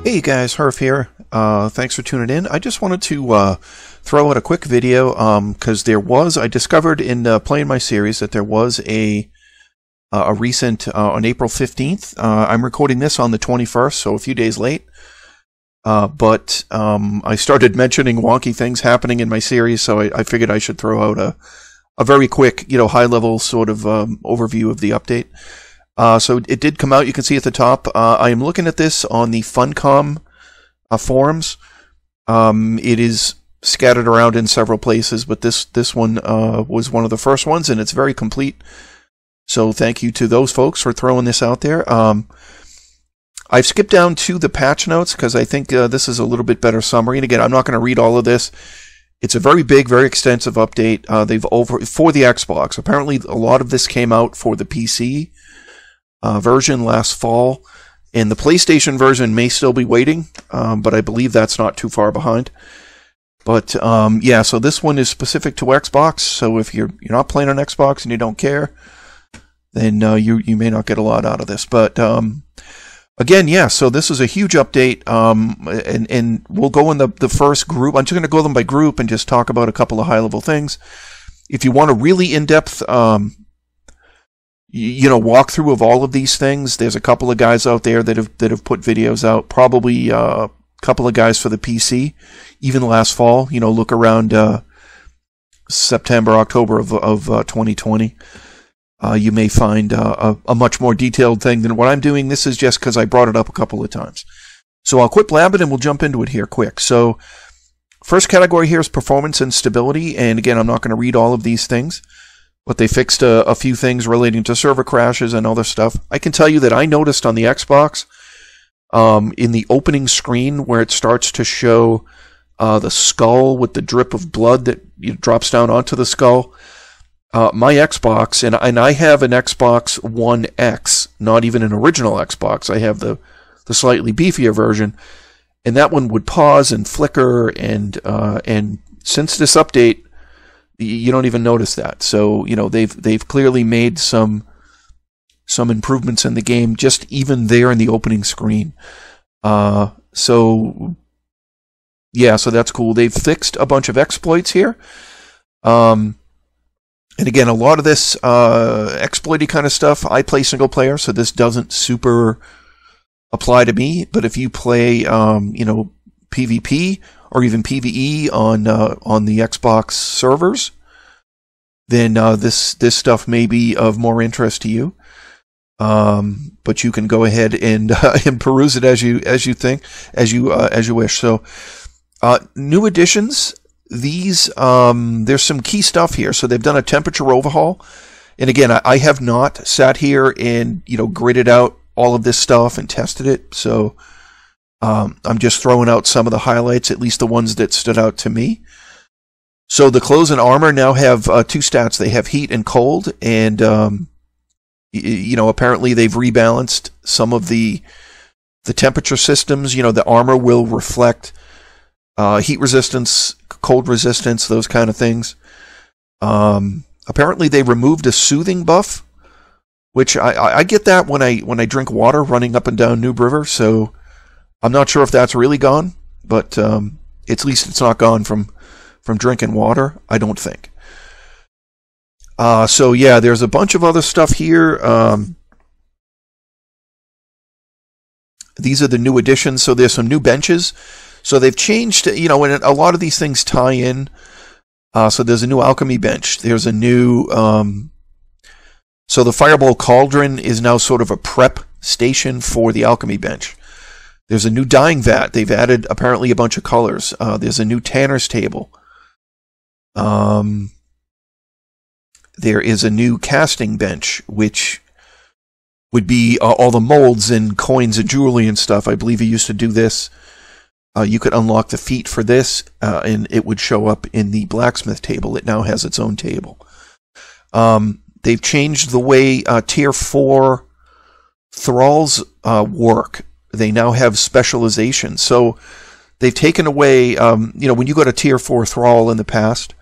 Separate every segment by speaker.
Speaker 1: Hey guys, Hrph here. Thanks for tuning in. I just wanted to throw out a quick video because I discovered in playing my series that there was a recent on April 15th. I'm recording this on the 21st, so a few days late. But I started mentioning wonky things happening in my series, so I figured I should throw out a very quick, high-level sort of overview of the update. So it did come out. You can see at the top. I am looking at this on the Funcom forums. It is scattered around in several places, but this one was one of the first ones, and it's very complete. So thank you to those folks for throwing this out there. I've skipped down to the patch notes because I think this is a little bit better summary. And again, I'm not going to read all of this. It's a very big, very extensive update. For the Xbox. Apparently, a lot of this came out for the PC version last fall, and the PlayStation version may still be waiting, but I believe that's not too far behind. But yeah, so this one is specific to Xbox. So if you're not playing on Xbox and you don't care, then you may not get a lot out of this. But again, yeah, so this is a huge update, and we'll go in the first group. I'm just going to go them by group and just talk about a couple of high-level things. If you want a really in-depth walkthrough of all of these things, there's a couple of guys out there that have put videos out. Probably a couple of guys for the PC, even last fall. Look around September, October of 2020. You may find a much more detailed thing than what I'm doing. This is just because I brought it up a couple of times. So I'll quit blabbing and we'll jump into it here quick. So first category here is performance and stability. And again, I'm not going to read all of these things, but they fixed a few things relating to server crashes and other stuff. I can tell you that I noticed on the Xbox, in the opening screen where it starts to show the skull with the drip of blood that drops down onto the skull, my Xbox, and I have an Xbox One X, not even an original Xbox. I have the slightly beefier version, and that one would pause and flicker, and since this update, you don't even notice that. So they've clearly made some improvements in the game, just even there in the opening screen. So yeah, so that's cool. They've fixed a bunch of exploits here. And again, a lot of this exploity kind of stuff, I play single player, so this doesn't super apply to me. But if you play, PvP or even PvE on the Xbox servers, then this stuff may be of more interest to you. But you can go ahead and peruse it as you wish. So new additions. These there's some key stuff here. So they've done a temperature overhaul, and again, I have not sat here and gridded out all of this stuff and tested it. So I'm just throwing out some of the highlights, at least the ones that stood out to me. So the clothes and armor now have two stats. They have heat and cold, and apparently they've rebalanced some of the temperature systems. The armor will reflect heat resistance, cold resistance, those kind of things. Apparently they removed a soothing buff, which I get that when I drink water running up and down Noob River, so I'm not sure if that's really gone, but at least it's not gone from drinking water, I don't think. So yeah, there's a bunch of other stuff here. These are the new additions, so there's some new benches. So they've changed, and a lot of these things tie in. So there's a new alchemy bench. There's a new, so the Fireball Cauldron is now sort of a prep station for the alchemy bench. There's a new dyeing vat. They've added apparently a bunch of colors. There's a new tanner's table. There is a new casting bench, which would be all the molds and coins and jewelry and stuff. I believe you used to do this. You could unlock the feat for this, and it would show up in the blacksmith table. It now has its own table. They've changed the way Tier 4 Thralls work. They now have specialization. So they've taken away, when you go to Tier 4 Thrall in the past,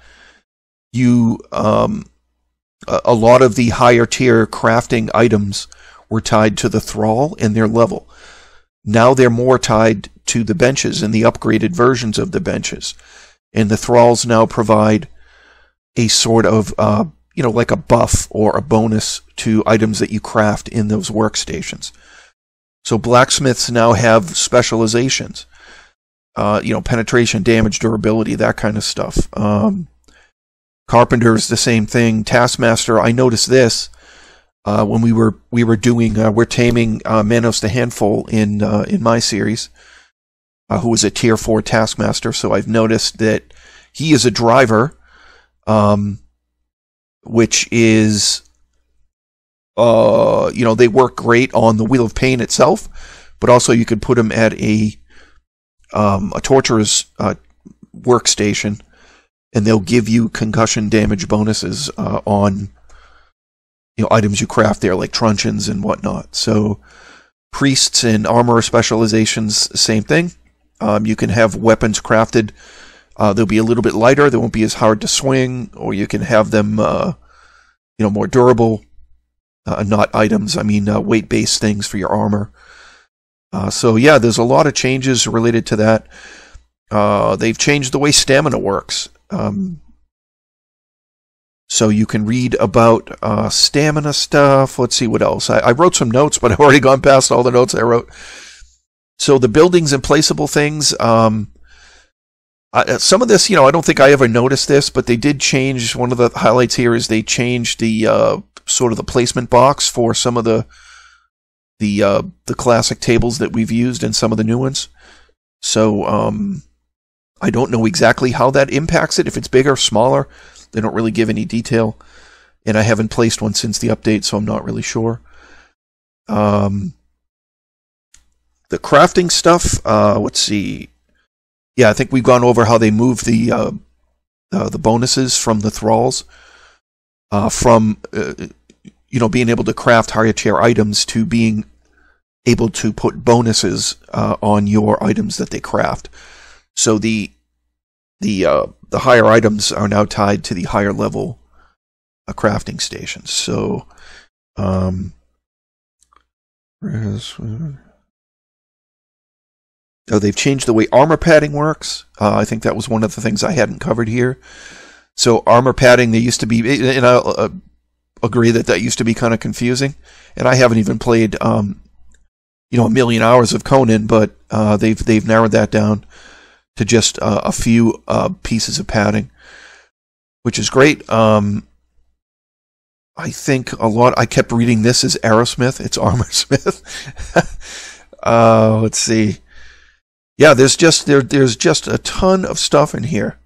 Speaker 1: a lot of the higher tier crafting items were tied to the Thrall and their level. Now they're more tied to the benches and the upgraded versions of the benches. And the Thralls now provide a sort of, like a buff or a bonus to items that you craft in those workstations. So blacksmiths now have specializations. Penetration, damage, durability, that kind of stuff. Carpenters, the same thing. Taskmaster, I noticed this when we're taming Manos the Handful in my series, who is a tier 4 Taskmaster. So I've noticed that he is a driver, which is, they work great on the Wheel of Pain itself, but also you could put him at a torturer's workstation, and they'll give you concussion damage bonuses on items you craft there, like truncheons and whatnot. So priests and armorer specializations, same thing. You can have weapons crafted. They'll be a little bit lighter. They won't be as hard to swing, or you can have them, more durable. Not items. I mean, weight-based things for your armor. So yeah, there's a lot of changes related to that. They've changed the way stamina works. So you can read about stamina stuff. Let's see what else. I wrote some notes, but I've already gone past all the notes I wrote. So the buildings and placeable things. Some of this, I don't think I ever noticed this, but they did change. One of the highlights here is they changed the sort of the placement box for some of the classic tables that we've used and some of the new ones. So I don't know exactly how that impacts it, if it's bigger, smaller. They don't really give any detail. And I haven't placed one since the update, so I'm not really sure. The crafting stuff, let's see. Yeah, I think we've gone over how they moved the bonuses from the Thralls. From being able to craft higher tier items to being able to put bonuses on your items that they craft. So the higher items are now tied to the higher level crafting stations. So they've changed the way armor padding works. I think that was one of the things I hadn't covered here. So armor padding, they used to be, and I'll agree that used to be kind of confusing. And I haven't even played, a million hours of Conan, but they've narrowed that down to just a few pieces of padding, which is great. I think I kept reading this as Aerosmith. It's Armorsmith. Let's see. Yeah, there's just a ton of stuff in here.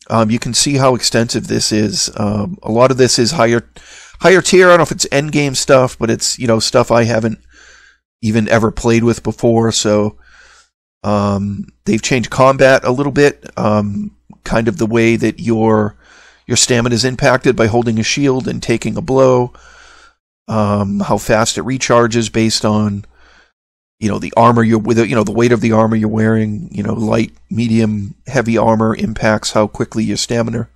Speaker 1: You can see how extensive this is. A lot of this is higher tier. I don't know if it's end game stuff, but it's stuff I haven't even ever played with before. So they've changed combat a little bit, kind of the way that your stamina is impacted by holding a shield and taking a blow. How fast it recharges based on the armor you're with, the weight of the armor you're wearing. Light, medium, heavy armor impacts how quickly your stamina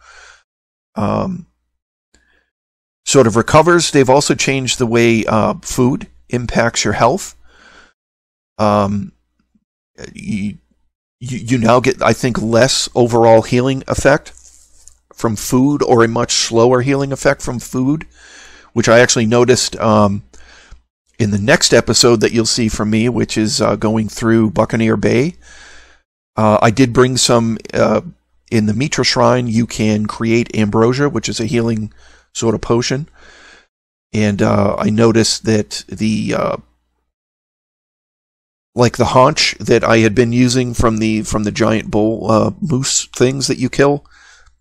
Speaker 1: sort of recovers. They've also changed the way food impacts your health. You now get, I think, less overall healing effect from food, or a much slower healing effect from food, which I actually noticed in the next episode that you'll see from me, which is going through Buccaneer Bay. I did bring some in the Mitra Shrine. You can create ambrosia, which is a healing sort of potion. And I noticed that the haunch that I had been using from the giant bull moose things that you kill,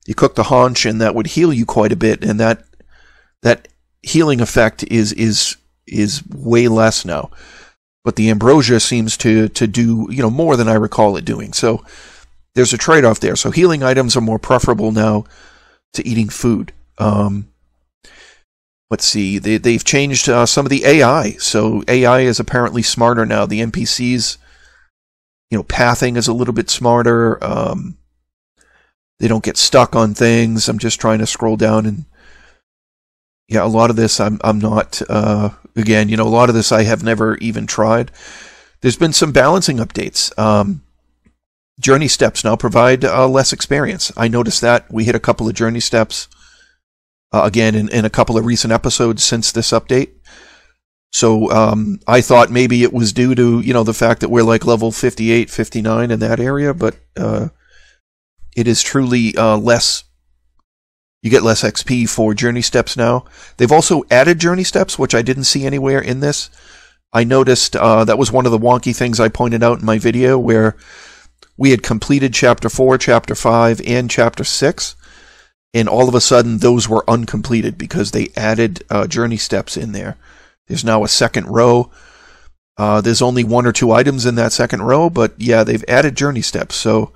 Speaker 1: you cook the haunch and that would heal you quite a bit, and that healing effect is way less now. But the ambrosia seems to do more than I recall it doing. So there's a trade-off there. So healing items are more preferable now to eating food. Let's see. They've changed some of the AI. So AI is apparently smarter now. The NPCs, pathing is a little bit smarter. They don't get stuck on things. I'm just trying to scroll down, and a lot of this I'm not. Again, a lot of this I have never even tried. there's been some balancing updates. Journey steps now provide less experience. I noticed that. We hit a couple of journey steps again in a couple of recent episodes since this update. So I thought maybe it was due to, the fact that we're like level 58, 59 in that area, but it is truly less. You get less XP for journey steps now. They've also added journey steps, which I didn't see anywhere in this. I noticed that was one of the wonky things I pointed out in my video, where we had completed Chapter 4, Chapter 5, and Chapter 6, and all of a sudden those were uncompleted because they added journey steps in there. There's now a second row. There's only 1 or 2 items in that second row, but yeah, they've added journey steps. So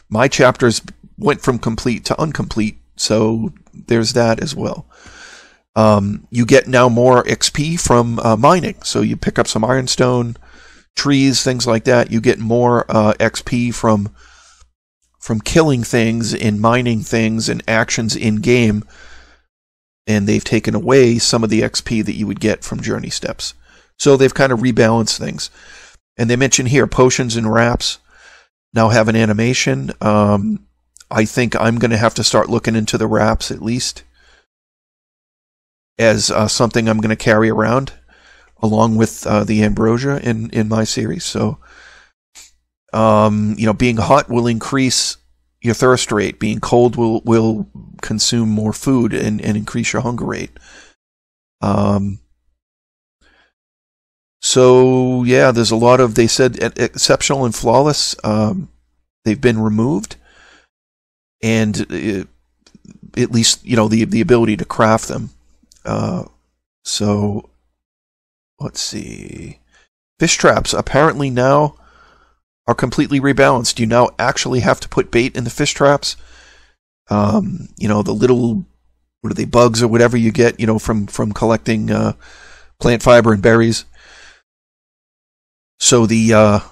Speaker 1: my chapters went from complete to incomplete, so there's that as well. You get now more XP from mining. So you pick up some ironstone, trees, things like that. You get more XP from killing things and mining things and actions in game, and they've taken away some of the XP that you would get from journey steps. So they've kind of rebalanced things. And they mention here potions and wraps now have an animation. I think I'm going to have to start looking into the wraps at least as something I'm going to carry around along with the ambrosia in my series. So, being hot will increase your thirst rate. Being cold will consume more food and increase your hunger rate. So, yeah, there's a lot of, they said, exceptional and flawless. They've been removed. And at least, the ability to craft them. So, let's see. Fish traps apparently now are completely rebalanced. You now actually have to put bait in the fish traps. The little, what are they, bugs or whatever you get, from collecting plant fiber and berries. So the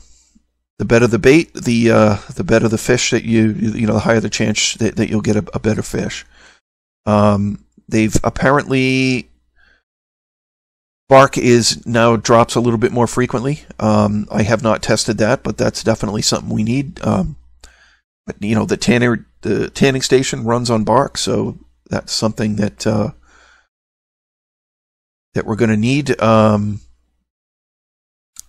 Speaker 1: better the bait, the better the fish that the higher the chance that you'll get a better fish. They've apparently, bark is now drops a little bit more frequently. I have not tested that, but that's definitely something we need. But the tanning station runs on bark, so that's something that that we're going to need.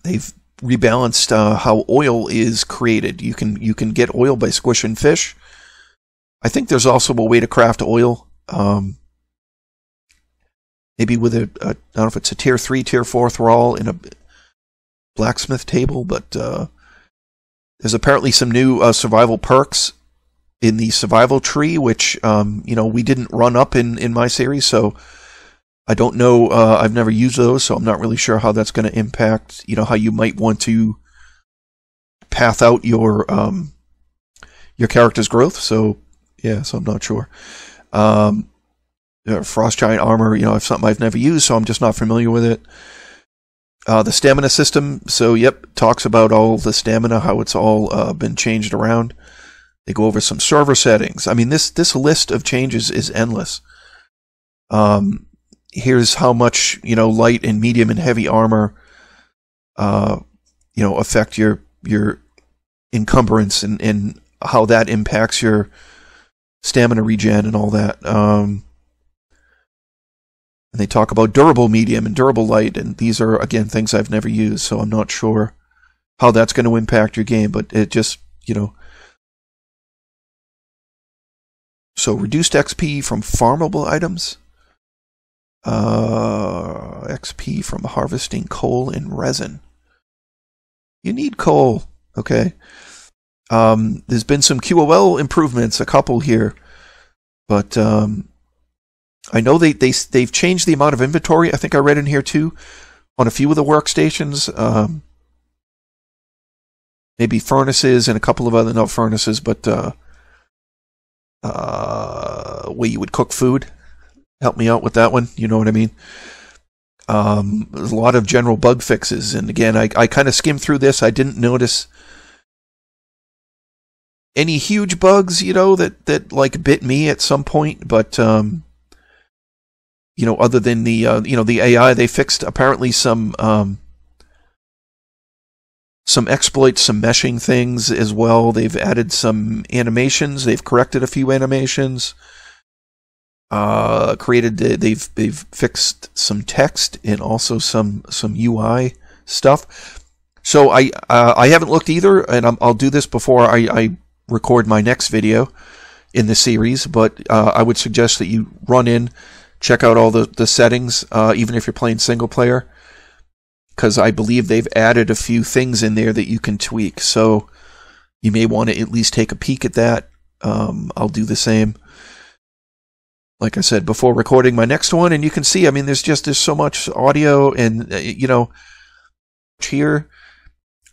Speaker 1: They've rebalanced how oil is created. You can get oil by squishing fish. I think there's also a way to craft oil. Maybe with I don't know if it's a tier 3, tier 4 Thrall in a blacksmith table, but there's apparently some new survival perks in the survival tree, which we didn't run up in my series, so I don't know. I've never used those, so I'm not really sure how that's going to impact, how you might want to path out your character's growth. So yeah, so I'm not sure. Frost giant armor, it's something I've never used, so I'm just not familiar with it. The stamina system, so yep, talks about all the stamina, how it's all been changed around. They go over some server settings. I mean, this list of changes is endless. Here's how much light and medium and heavy armor affect your encumbrance and how that impacts your stamina regen and all that. And they talk about durable medium and durable light, and these are, again, things I've never used, so I'm not sure how that's going to impact your game, but it just, So reduced XP from farmable items. XP from harvesting coal and resin. You need coal, okay? There's been some QOL improvements, a couple here, but I know they've changed the amount of inventory. I think I read in here too on a few of the workstations. Maybe furnaces and a couple of other, not furnaces, but where you would cook food. Help me out with that one. You know what I mean? There's a lot of general bug fixes, and again, I kind of skimmed through this. I didn't notice any huge bugs, that like bit me at some point, but other than the the AI, they fixed apparently some some exploits, some meshing things as well. They've added some animations. They've corrected a few animations. They've fixed some text and also some UI stuff. So I haven't looked either, and I'll do this before I record my next video in the series. But I would suggest that you run in, check out all the settings, even if you're playing single player, because I believe they've added a few things in there that you can tweak. So you may want to at least take a peek at that. I'll do the same, like I said, before recording my next one. And you can see, I mean, there's so much audio and, here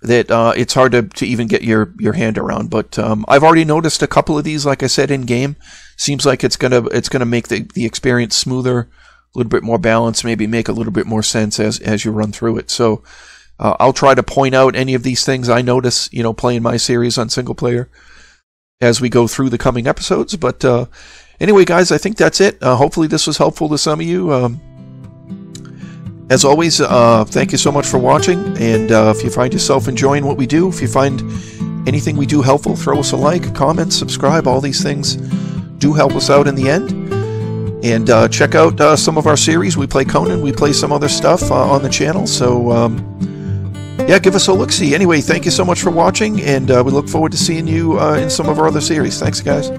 Speaker 1: that it's hard to even get your hand around. But I've already noticed a couple of these, like I said, in game. Seems like it's gonna make the experience smoother, a little bit more balanced, maybe make a little bit more sense as you run through it. So I'll try to point out any of these things I notice, playing my series on single player as we go through the coming episodes. But anyway, guys, I think that's it. Hopefully this was helpful to some of you. As always, thank you so much for watching, and if you find yourself enjoying what we do, if you find anything we do helpful, throw us a like, comment, subscribe. All these things do help us out in the end. And check out some of our series. We play Conan, we play some other stuff on the channel, so yeah, give us a look-see. Anyway, thank you so much for watching, and we look forward to seeing you in some of our other series. Thanks, guys.